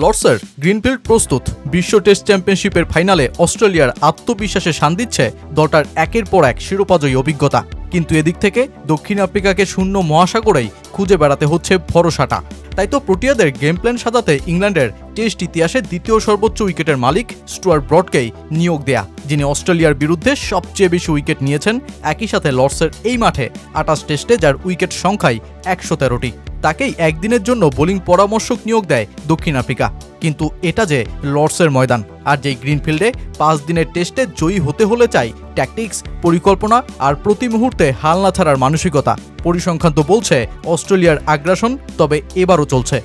লর্ডসের greenfield প্রস্তুত। বিশ্ব test চ্যাম্পিয়নশিপের ফাইনালে অস্ট্রেলিয়ার আত্মবিশ্বাসে শান দিচ্ছে দলটার একের পর এক শিরোপাজয়ী অভিজ্ঞতা। কিন্তু এদিক থেকে দক্ষিণ আফ্রিকাকে শূন্য মহাসাগরেই খুঁজে বেড়াতে হচ্ছে ভরসাটা। তাই তো প্রোটিয়াদের গেম প্ল্যান সাজাতে ইংল্যান্ডের টেস্ট ইতিহাসে দ্বিতীয় সর্বোচ্চ উইকেটের মালিক স্টুয়ার্ট ব্রডকেই নিয়োগ দেয়া, যিনি অস্ট্রেলিয়ার বিরুদ্ধে সবচেয়ে বেশি উইকেট নিয়েছেন। একই সাথে লর্ডসের এই মাঠে ২৮ টেস্টে যার উইকেট সংখ্যাই ১১৩টি। তাকেই একদিনের জন্য বোলিং পরামর্শক নিয়োগ দেয় দক্ষিণ আফ্রিকা। কিন্তু এটা যে লর্ডসের ময়দান, আর যেই গ্রিনফিল্ডে ৫ দিনের টেস্টে জয়ী হতে হলে চাই ট্যাকটিক্স, পরিকল্পনা আর প্রতি মুহূর্তে হাল না ছাড়ার মানসিকতা। পরিসংখ্যান তো বলছে অস্ট্রেলিয়ার আগ্রাসন তবে এবারও চলছে।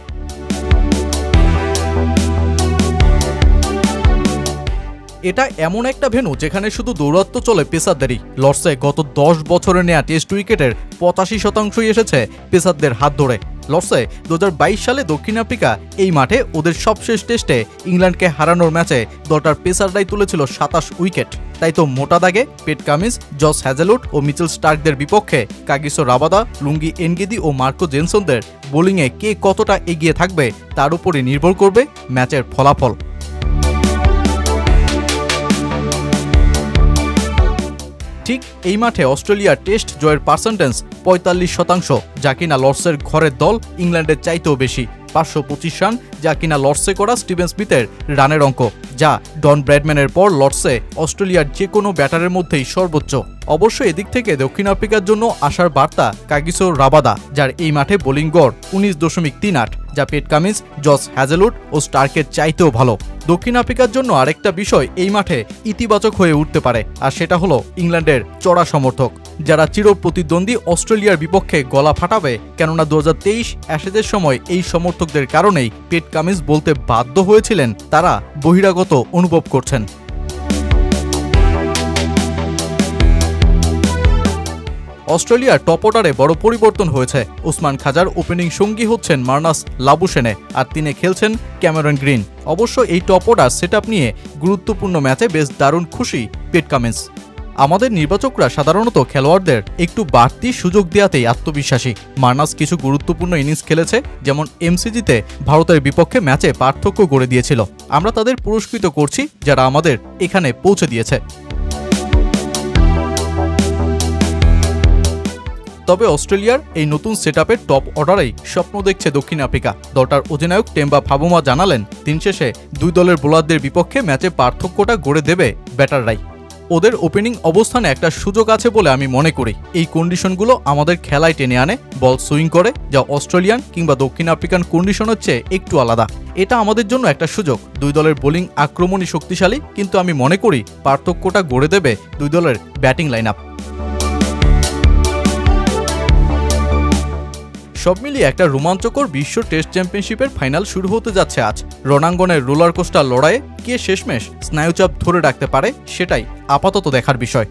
এটা এমন একটা ভেন্যু যেখানে শুধু দৌরাত্ম চলে পেসারদেরই। লর্ডসে গত ১০ বছরে নেয়া টেস্ট উইকেটের ৮৫% এসেছে পেসারদের হাত ধরে। লর্ডসে ২০২২ সালে দক্ষিণ আফ্রিকা এই মাঠে ওদের সবশেষ টেস্টে ইংল্যান্ডকে হারানোর ম্যাচে দলটার পেসাররাই তুলেছিল ২৭ উইকেট। তাই তো মোটা দাগে পেট কামিন্স, জস হ্যাজেলউড ও মিচেল স্টার্কদের বিপক্ষে কাগিসো রাবাদা, লুঙ্গি এনগেদি ও মার্কো জেনসনদের বোলিংয়ে কে কতটা এগিয়ে থাকবে তার উপরই নির্ভর করবে ম্যাচের ফলাফল। ঠিক এই মাঠে অস্ট্রেলিয়ার টেস্ট জয়ের পার্সেন্টেজ ৪৫%, যা কিনা লর্ডসের ঘরের দল ইংল্যান্ডের চাইতেও বেশি। ৫২৫ রান, যা কিনা লর্ডসে করা স্টিভেন স্মিথের রানের অঙ্ক, যা ডন ব্র্যাডম্যানের পর লর্ডসে অস্ট্রেলিয়ার যে কোনো ব্যাটারের মধ্যেই সর্বোচ্চ। অবশ্য এদিক থেকে দক্ষিণ আফ্রিকার জন্য আসার বার্তা কাগিসো রাবাদা, যার এই মাঠে বোলিং গড় ১৯.৩৮, যা পেট কামিন্স, জস হ্যাজেলউড ও স্টার্কের চাইতেও ভালো। দক্ষিণ আফ্রিকার জন্য আরেকটা বিষয় এই মাঠে ইতিবাচক হয়ে উঠতে পারে, আর সেটা হলো ইংল্যান্ডের চড়া সমর্থক, যারা চিরপ্রতিদ্বন্দ্বী অস্ট্রেলিয়ার বিপক্ষে গলা ফাটাবে। কেননা ২০২৩ অ্যাশেজের সময় এই সমর্থকদের কারণেই পেট কামিন্স বলতে বাধ্য হয়েছিলেন তারা বহিরাগত অনুভব করছেন। অস্ট্রেলিয়ার টপ অর্ডারে বড় পরিবর্তন হয়েছে। ওসমান খাজার ওপেনিং সঙ্গী হচ্ছেন মার্নাস লাবুশেনে, আর তিনি খেলছেন ক্যামেরন গ্রিন। অবশ্য এই টপ অর্ডার সেটআপ নিয়ে গুরুত্বপূর্ণ ম্যাচে বেশ দারুণ খুশি পেট কামিন্স। আমাদের নির্বাচকরা সাধারণত খেলোয়াড়দের একটু বাড়তি সুযোগ দেওয়াতেই আত্মবিশ্বাসী। মার্নাস কিছু গুরুত্বপূর্ণ ইনিংস খেলেছে, যেমন এমসিজিতে ভারতের বিপক্ষে ম্যাচে পার্থক্য গড়ে দিয়েছিল। আমরা তাদের পুরস্কৃত করছি যারা আমাদের এখানে পৌঁছে দিয়েছে। তবে অস্ট্রেলিয়ার এই নতুন সেটআপের টপ অর্ডারেই স্বপ্ন দেখছে দক্ষিণ আফ্রিকা। দলটার অধিনায়ক টেম্বা ফাবুমা জানালেন, দিন শেষে দুই দলের বোলারদের বিপক্ষে ম্যাচে পার্থক্যটা গড়ে দেবে ব্যাটাররাই। ওদের ওপেনিং অবস্থানে একটা সুযোগ আছে বলে আমি মনে করি। এই কন্ডিশনগুলো আমাদের খেলায় টেনে আনে, বল সুইং করে, যা অস্ট্রেলিয়ান কিংবা দক্ষিণ আফ্রিকান কন্ডিশনের চেয়ে একটু আলাদা। এটা আমাদের জন্য একটা সুযোগ। দুই দলের বোলিং আক্রমণই শক্তিশালী, কিন্তু আমি মনে করি পার্থক্যটা গড়ে দেবে দুই দলের ব্যাটিং লাইন আপ। সব মিলিয়ে একটা রোমাঞ্চকর বিশ্ব টেস্ট চ্যাম্পিয়নশিপের ফাইনাল শুরু হতে যাচ্ছে আজ। রণাঙ্গনের রোলার কোস্টার লড়াইয়ে কে শেষমেশ স্নায়ুচাপ ধরে রাখতে পারে সেটাই আপাতত দেখার বিষয়।